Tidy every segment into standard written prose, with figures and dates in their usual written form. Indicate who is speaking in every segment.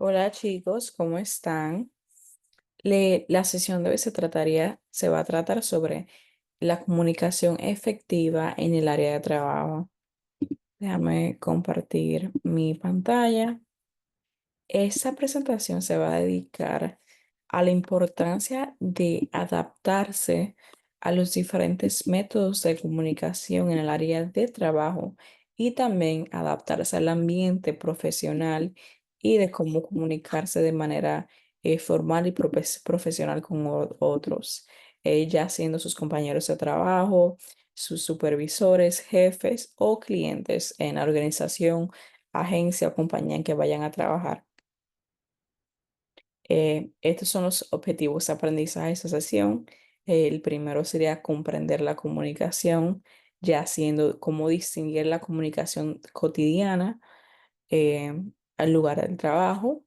Speaker 1: Hola chicos, ¿cómo están? La sesión de hoy se va a tratar sobre la comunicación efectiva en el área de trabajo. Déjame compartir mi pantalla. Esta presentación se va a dedicar a la importancia de adaptarse a los diferentes métodos de comunicación en el área de trabajo y también adaptarse al ambiente profesional y de cómo comunicarse de manera formal y profesional con otros, ya siendo sus compañeros de trabajo, sus supervisores, jefes o clientes en la organización, agencia o compañía en que vayan a trabajar. Estos son los objetivos de aprendizaje de esta sesión. El primero sería comprender la comunicación, ya siendo cómo distinguir la comunicación cotidiana eh, al lugar del trabajo.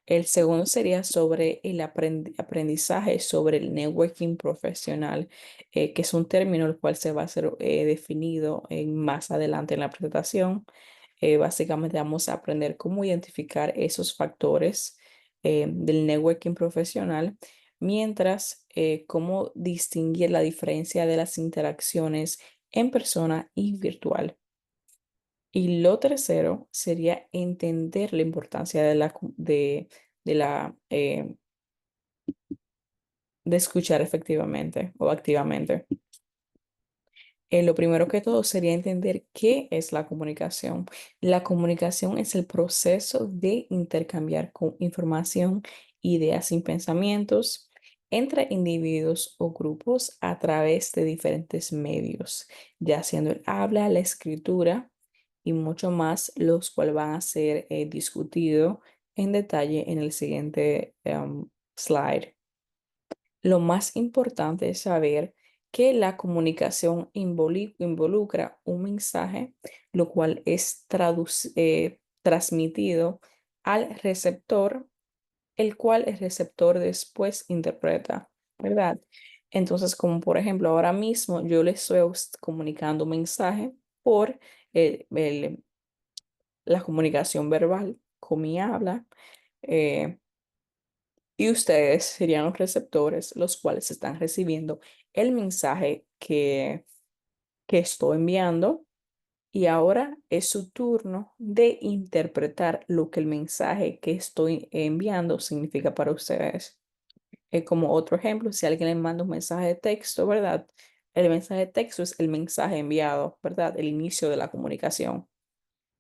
Speaker 1: El segundo sería sobre el aprendizaje sobre el networking profesional, que es un término el cual se va a ser definido más adelante en la presentación. Básicamente vamos a aprender cómo identificar esos factores del networking profesional, mientras cómo distinguir la diferencia de las interacciones en persona y virtual. Y lo tercero sería entender la importancia de la, de escuchar efectivamente o activamente. Lo primero que todo sería entender qué es la comunicación. La comunicación es el proceso de intercambiar información, ideas y pensamientos entre individuos o grupos a través de diferentes medios, ya siendo el habla, la escritura y mucho más, los cuales van a ser discutidos en detalle en el siguiente slide. Lo más importante es saber que la comunicación involucra un mensaje, lo cual es transmitido al receptor, el cual el receptor después interpreta, ¿verdad? Entonces, como por ejemplo, ahora mismo yo le estoy comunicando un mensaje por eh, el- la comunicación verbal con mi habla. eh, y ustedes serían los receptores, los cuales están recibiendo el mensaje que estoy enviando. Y ahora es su turno de interpretar lo que el mensaje que estoy enviando significa para ustedes. Como otro ejemplo, si alguien le manda un mensaje de texto, ¿verdad? El mensaje de texto es el mensaje enviado, ¿verdad? El inicio de la comunicación.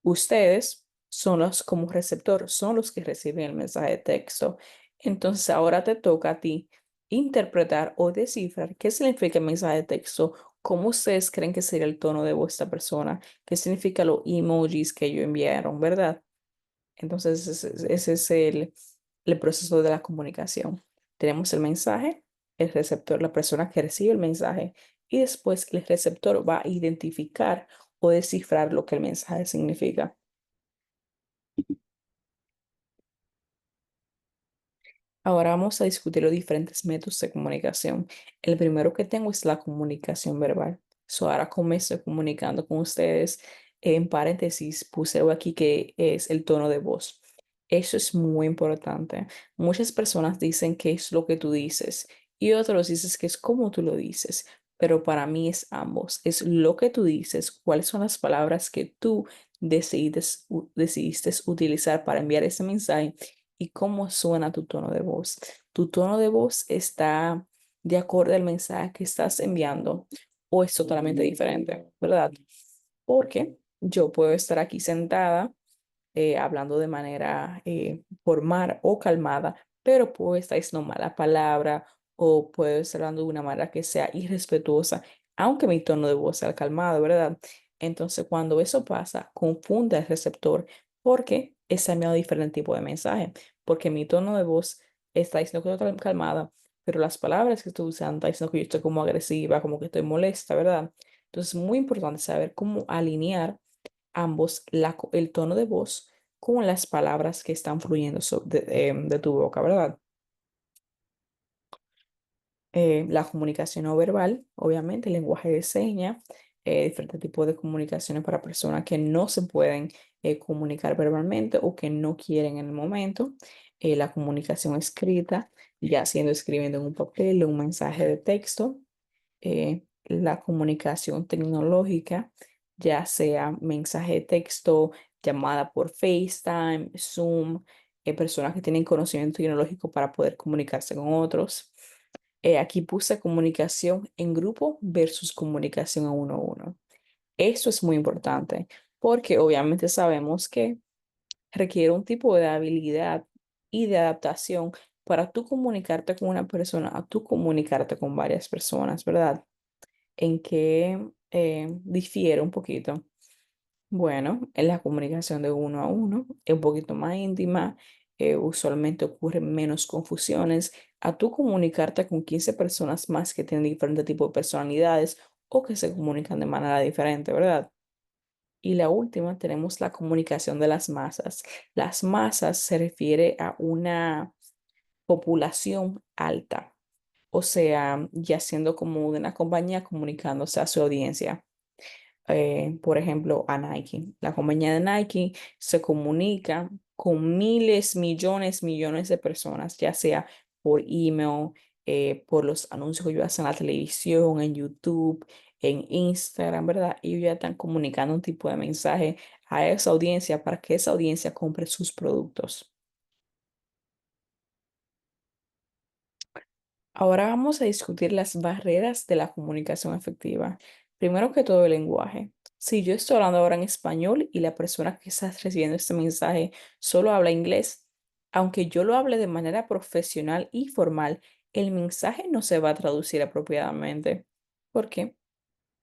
Speaker 1: Ustedes son los como receptor, son los que reciben el mensaje de texto. Entonces ahora te toca a ti interpretar o descifrar qué significa el mensaje de texto, cómo ustedes creen que sería el tono de vuestra persona, qué significa los emojis que ellos enviaron, ¿verdad? Entonces ese es el proceso de la comunicación. Tenemos el mensaje, el receptor, la persona que recibe el mensaje, y después el receptor va a identificar o descifrar lo que el mensaje significa. Ahora vamos a discutir los diferentes métodos de comunicación. El primero que tengo es la comunicación verbal. Ahora como me estoy comunicando con ustedes, en paréntesis puse algo aquí que es el tono de voz. Eso es muy importante. Muchas personas dicen que es lo que tú dices y otros dicen que es como tú lo dices, pero para mí es ambos. Es lo que tú dices, cuáles son las palabras que tú decidiste utilizar para enviar ese mensaje y cómo suena tu tono de voz. ¿Tu tono de voz está de acuerdo al mensaje que estás enviando o es totalmente diferente, verdad? Porque yo puedo estar aquí sentada hablando de manera formal o calmada, pero puedo estar diciendo mala palabra o puedo estar hablando de una manera que sea irrespetuosa, aunque mi tono de voz sea calmado, ¿verdad? Entonces, cuando eso pasa, confunde al receptor porque está enviando diferente tipo de mensaje, porque mi tono de voz está diciendo que estoy calmada, pero las palabras que estoy usando está diciendo que yo estoy como agresiva, como que estoy molesta, ¿verdad? Entonces, es muy importante saber cómo alinear ambos el tono de voz con las palabras que están fluyendo de tu boca, ¿verdad? La comunicación no verbal, obviamente, el lenguaje de señas, diferentes tipos de comunicaciones para personas que no se pueden comunicar verbalmente o que no quieren en el momento. La comunicación escrita, ya siendo escribiendo en un papel, un mensaje de texto. La comunicación tecnológica, ya sea mensaje de texto, llamada por FaceTime, Zoom, personas que tienen conocimiento tecnológico para poder comunicarse con otros. Aquí puse comunicación en grupo versus comunicación a uno a uno. Eso es muy importante porque obviamente sabemos que requiere un tipo de habilidad y de adaptación para tú comunicarte con una persona, a tú comunicarte con varias personas, ¿verdad? ¿En qué difiere un poquito? Bueno, en la comunicación de uno a uno es un poquito más íntima, usualmente ocurren menos confusiones. A tú comunicarte con 15 personas más que tienen diferentes tipos de personalidades o que se comunican de manera diferente, ¿verdad? Y la última, tenemos la comunicación de las masas. Las masas se refiere a una población alta, o sea, ya siendo como de una compañía comunicándose a su audiencia. Por ejemplo, a Nike. La compañía de Nike se comunica con miles, millones, millones de personas, ya sea por email, por los anuncios que ellos hacen en la televisión, en YouTube, en Instagram, ¿verdad? Ellos ya están comunicando un tipo de mensaje a esa audiencia para que esa audiencia compre sus productos. Ahora vamos a discutir las barreras de la comunicación efectiva. Primero que todo, el lenguaje. Si yo estoy hablando ahora en español y la persona que está recibiendo este mensaje solo habla inglés, aunque yo lo hable de manera profesional y formal, el mensaje no se va a traducir apropiadamente. ¿Por qué?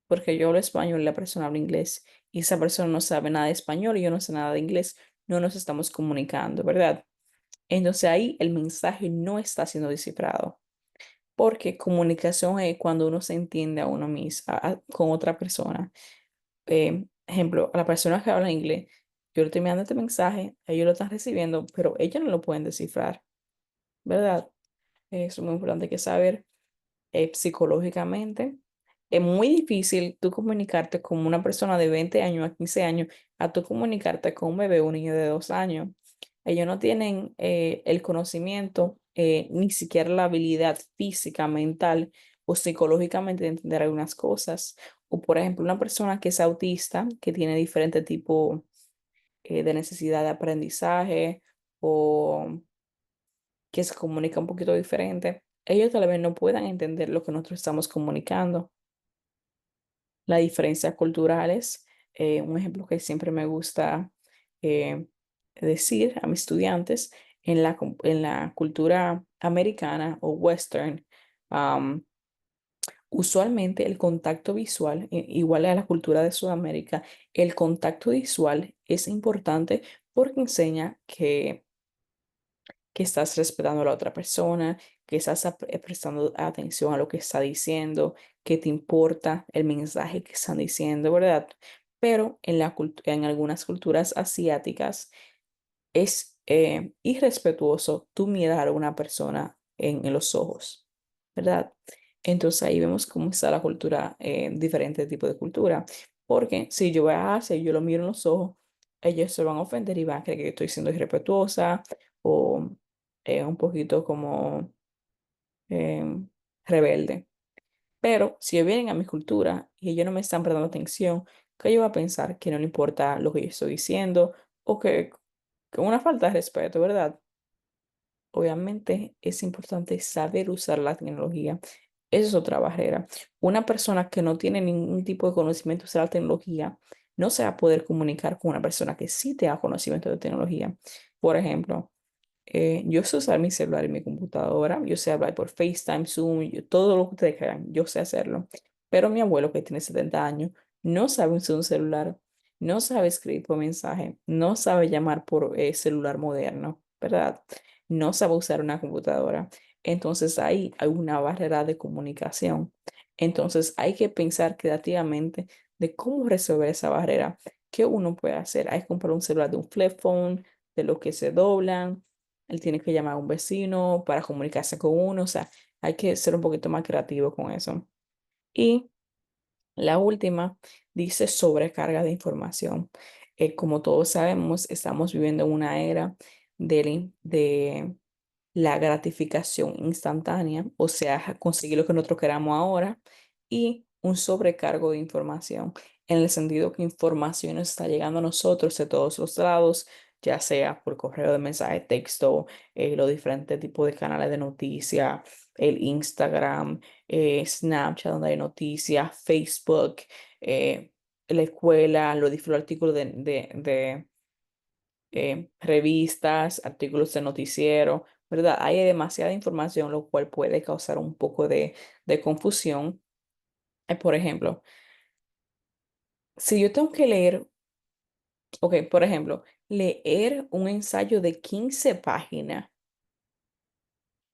Speaker 1: Porque yo hablo español y la persona habla inglés y esa persona no sabe nada de español y yo no sé nada de inglés. No nos estamos comunicando, ¿verdad? Entonces ahí el mensaje no está siendo descifrado. Porque comunicación es cuando uno se entiende a uno mismo, con otra persona. Ejemplo, a la persona que habla inglés, yo le estoy enviando este mensaje, ellos lo están recibiendo, pero ellos no lo pueden descifrar, ¿verdad? Eso es muy importante que saber psicológicamente. Es muy difícil tú comunicarte con una persona de 20 años a 15 años a tú comunicarte con un bebé, un niño de 2 años. Ellos no tienen el conocimiento, ni siquiera la habilidad física, mental o psicológicamente de entender algunas cosas. O por ejemplo, una persona que es autista, que tiene diferentes tipos de necesidad de aprendizaje o que se comunica un poquito diferente, ellos tal vez no puedan entender lo que nosotros estamos comunicando. Las diferencias culturales, un ejemplo que siempre me gusta eh, decir a mis estudiantes, en la cultura americana o western, am, usualmente el contacto visual, igual a la cultura de Sudamérica, el contacto visual es importante porque enseña que estás respetando a la otra persona, que estás prestando atención a lo que está diciendo, que te importa el mensaje que están diciendo, ¿verdad? Pero en algunas culturas asiáticas es irrespetuoso tú mirar a una persona en los ojos, ¿verdad? Entonces ahí vemos cómo está la cultura, diferente tipo de cultura. Porque si yo voy a Asia y yo lo miro en los ojos, ellos se van a ofender y van a creer que estoy siendo irrespetuosa o un poquito como em, rebelde. Pero si ellos vienen a mi cultura y ellos no me están prestando atención, que ellos van a pensar que no le importa lo que yo estoy diciendo o que una falta de respeto, ¿verdad? Obviamente es importante saber usar la tecnología. Esa es otra barrera. Una persona que no tiene ningún tipo de conocimiento de usar la tecnología no se va a poder comunicar con una persona que sí tenga conocimiento de tecnología. Por ejemplo, yo sé usar mi celular y mi computadora, yo sé hablar por FaceTime, Zoom, todo lo que ustedes crean, yo sé hacerlo. Pero mi abuelo, que tiene 70 años, no sabe usar un celular, no sabe escribir por mensaje, no sabe llamar por celular moderno, ¿verdad? No sabe usar una computadora. Entonces ahí hay una barrera de comunicación. Entonces hay que pensar creativamente de cómo resolver esa barrera. ¿Qué uno puede hacer? Hay que comprar un celular de un flip phone, de los que se doblan. Él tiene que llamar a un vecino para comunicarse con uno. O sea, hay que ser un poquito más creativo con eso. Y La última dice sobrecarga de información. Como todos sabemos, estamos viviendo en una era de la gratificación instantánea, o sea, conseguir lo que nosotros queramos ahora, y un sobrecargo de información, en el sentido que información nos está llegando a nosotros de todos los lados, ya sea por correo de mensaje, texto, los diferentes tipos de canales de noticias, el Instagram, Snapchat, donde hay noticias, Facebook, la escuela, los diferentes artículos de revistas, artículos de noticiero, ¿verdad? Hay demasiada información, lo cual puede causar un poco de confusión. Por ejemplo, si yo tengo que leer, ok, por ejemplo, leer un ensayo de 15 páginas,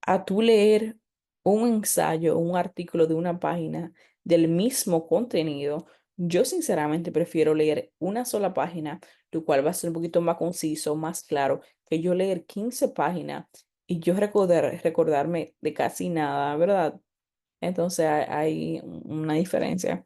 Speaker 1: a tú leer un ensayo, un artículo de una página del mismo contenido, yo sinceramente prefiero leer una sola página, lo cual va a ser un poquito más conciso, más claro, que yo leer 15 páginas y yo recordarme de casi nada, ¿verdad? Entonces hay una diferencia.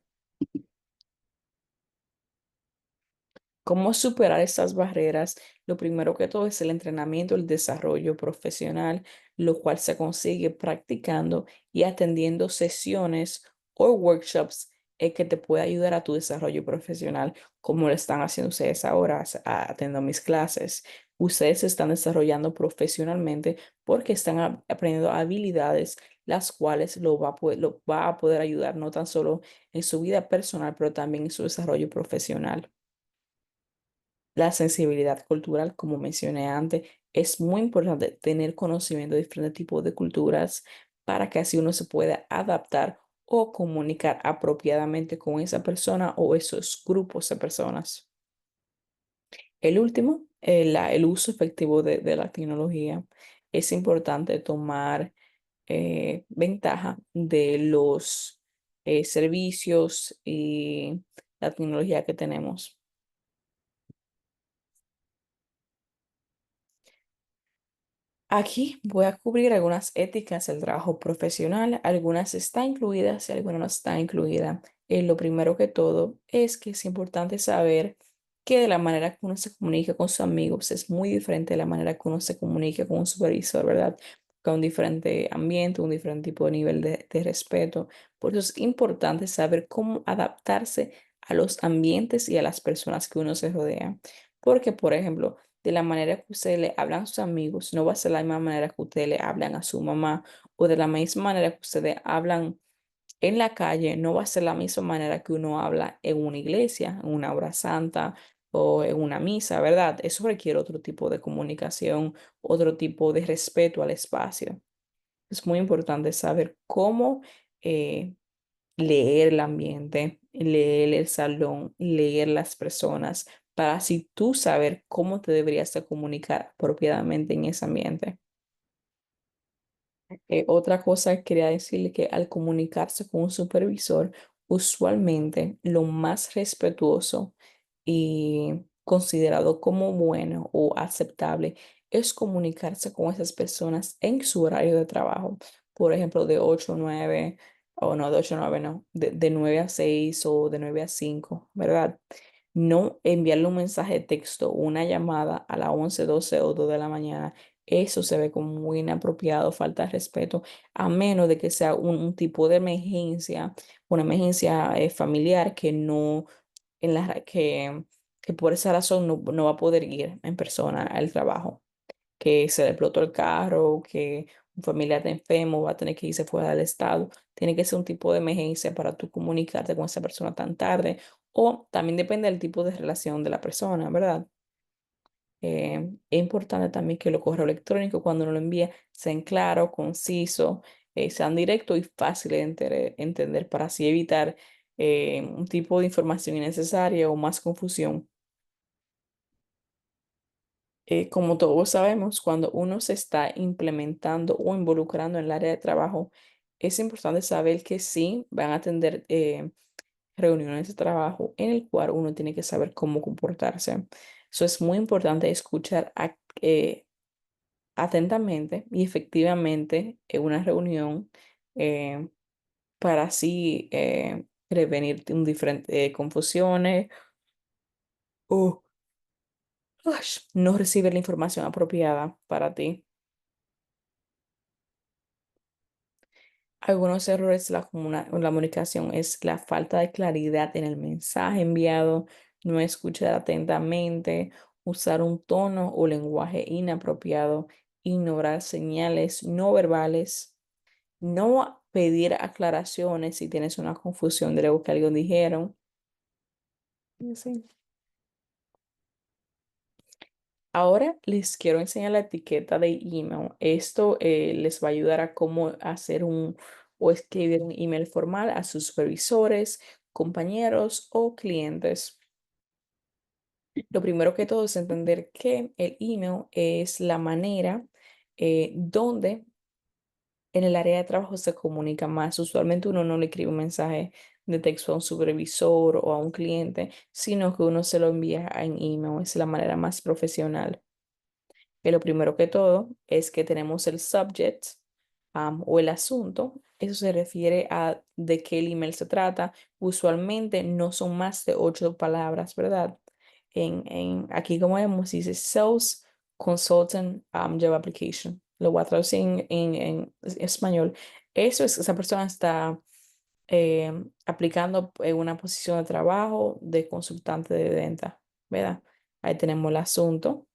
Speaker 1: ¿Cómo superar estas barreras? Lo primero que todo es el entrenamiento, el desarrollo profesional, lo cual se consigue practicando y atendiendo sesiones o workshops que te puede ayudar a tu desarrollo profesional, como lo están haciendo ustedes ahora, atendiendo mis clases. Ustedes se están desarrollando profesionalmente porque están aprendiendo habilidades, las cuales lo va a poder ayudar no tan solo en su vida personal, pero también en su desarrollo profesional. La sensibilidad cultural, como mencioné antes, es muy importante tener conocimiento de diferentes tipos de culturas para que así uno se pueda adaptar o comunicar apropiadamente con esa persona o esos grupos de personas. El último, el uso efectivo de la tecnología. Es importante tomar ventaja de los servicios y la tecnología que tenemos. Aquí voy a cubrir algunas éticas del trabajo profesional, algunas están incluidas y algunas no están incluidas. Lo primero que todo es que es importante saber que de la manera que uno se comunica con sus amigos es muy diferente de la manera que uno se comunica con un supervisor, ¿verdad? Con un diferente ambiente, un diferente tipo de nivel de respeto. Por eso es importante saber cómo adaptarse a los ambientes y a las personas que uno se rodea. Porque, por ejemplo, de la manera que ustedes le hablan a sus amigos, no va a ser la misma manera que ustedes le hablan a su mamá, o de la misma manera que ustedes hablan en la calle, no va a ser la misma manera que uno habla en una iglesia, en una hora santa o en una misa, ¿verdad? Eso requiere otro tipo de comunicación, otro tipo de respeto al espacio. Es muy importante saber cómo eh, leer el ambiente, leer el salón, leer las personas, para así tú saber cómo te deberías de comunicar apropiadamente en ese ambiente. Otra cosa que quería decirle que al comunicarse con un supervisor, usualmente lo más respetuoso y considerado como bueno o aceptable es comunicarse con esas personas en su horario de trabajo. Por ejemplo, de 8 a 9, o no, de 8 a 9 no, de 9 a 6 o de 9 a 5, ¿verdad? No enviarle un mensaje de texto o una llamada a las 11 12 o 2 de la mañana. Eso se ve como muy inapropiado, falta de respeto, a menos de que sea un tipo de emergencia, una emergencia familiar que no, en la que por esa razón no va a poder ir en persona al trabajo, que se le explotó el carro, que un familiar está enfermo, va a tener que irse fuera del estado. Tiene que ser un tipo de emergencia para tú comunicarte con esa persona tan tarde, o también depende del tipo de relación de la persona, ¿verdad? Es importante también que los correos electrónicos, cuando uno lo envía, sean claros, concisos, sean directos y fáciles de entender, para así evitar un tipo de información innecesaria o más confusión. Como todos sabemos, cuando uno se está implementando o involucrando en el área de trabajo, es importante saber que sí van a tener reuniones de trabajo en el cual uno tiene que saber cómo comportarse. Eso es muy importante escuchar atentamente y efectivamente en una reunión, para así prevenir un diferente, confusiones o no recibir la información apropiada para ti. Algunos errores de la comunicación es la falta de claridad en el mensaje enviado, no escuchar atentamente, usar un tono o lenguaje inapropiado, ignorar señales no verbales, no pedir aclaraciones si tienes una confusión de lo que alguien dijeron. Y así. Ahora les quiero enseñar la etiqueta de email. Esto les va a ayudar a cómo hacer un o escribir un email formal a sus supervisores, compañeros o clientes. Lo primero que todo es entender que el email es la manera donde en el área de trabajo se comunica más. Usualmente uno no le escribe un mensaje de texto a un supervisor o a un cliente, sino que uno se lo envía en email. Es la manera más profesional. Que lo primero que todo es que tenemos el subject o el asunto. Eso se refiere a de qué el email se trata. Usualmente no son más de 8 palabras, ¿verdad? Aquí como vemos dice Sales Consultant Job Application. Lo voy a traducir en español. Eso es, esa persona está aplicando en una posición de trabajo de consultante de venta, ¿verdad? Ahí tenemos el asunto.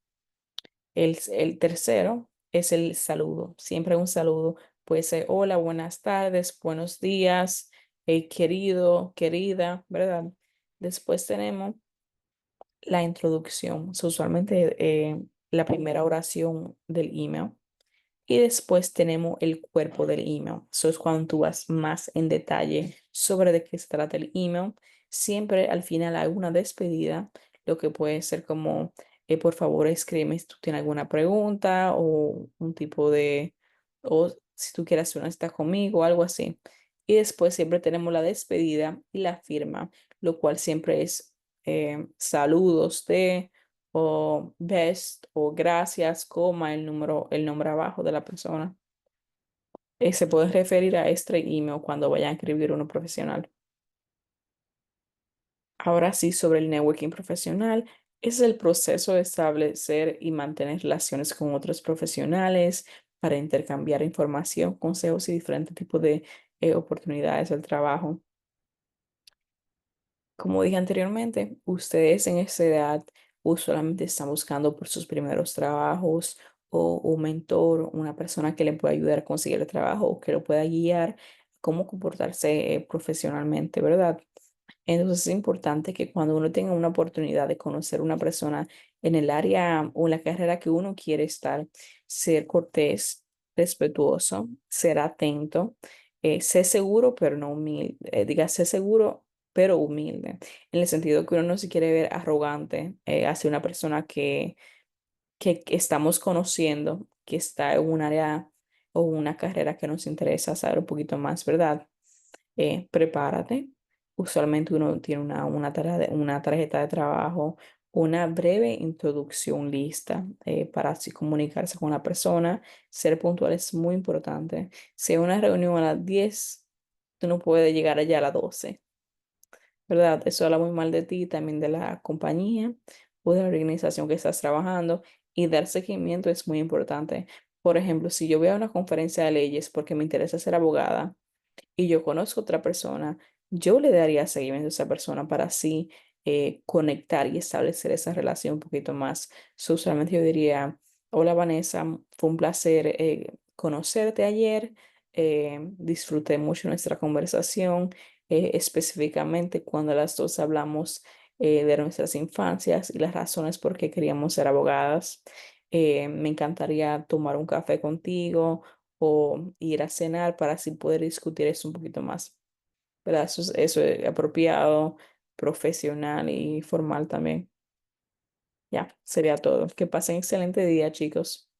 Speaker 1: El tercero es el saludo, siempre un saludo. Puede ser hola, buenas tardes, buenos días, querido, querida, ¿verdad? Después tenemos la introducción, usualmente la primera oración del email. Y después tenemos el cuerpo del email. Eso es cuando tú vas más en detalle sobre de qué se trata el email. Siempre al final hay una despedida, lo que puede ser como, por favor, escríbeme si tú tienes alguna pregunta o un tipo de, o si tú quieres hacer una cita conmigo o algo así. Y después siempre tenemos la despedida y la firma, lo cual siempre es saludos de o best o gracias, coma, el nombre abajo de la persona. Se puede referir a este email cuando vayan a escribir uno profesional. Ahora sí, sobre el networking profesional, es el proceso de establecer y mantener relaciones con otros profesionales para intercambiar información, consejos y diferentes tipos de oportunidades del trabajo. Como dije anteriormente, ustedes en esa edad usualmente están buscando por sus primeros trabajos o un mentor, una persona que le pueda ayudar a conseguir el trabajo o que lo pueda guiar a cómo comportarse profesionalmente, ¿verdad? Entonces es importante que cuando uno tenga una oportunidad de conocer una persona en el área o en la carrera que uno quiere estar, ser cortés, respetuoso, ser atento, ser seguro pero no humilde, diga ser seguro pero humilde, en el sentido que uno no se quiere ver arrogante hacia una persona que estamos conociendo, que está en un área o una carrera que nos interesa saber un poquito más, ¿verdad? Prepárate. Usualmente uno tiene una tarjeta de trabajo, una breve introducción lista para así comunicarse con la persona. Ser puntual es muy importante. Si hay una reunión a las 10, tú no puedes llegar allá a las 12, ¿verdad? Eso habla muy mal de ti, también de la compañía o de la organización que estás trabajando, y dar seguimiento es muy importante. Por ejemplo, si yo voy a una conferencia de leyes porque me interesa ser abogada, y yo conozco otra persona, yo le daría seguimiento a esa persona para así conectar y establecer esa relación un poquito más. Usualmente yo diría, hola Vanessa, fue un placer conocerte ayer, disfruté mucho nuestra conversación, específicamente cuando las dos hablamos de nuestras infancias y las razones por qué queríamos ser abogadas. Me encantaría tomar un café contigo o ir a cenar para así poder discutir eso un poquito más, ¿verdad? Eso es apropiado, profesional y formal también. Ya, sería todo. Que pasen excelente día, chicos.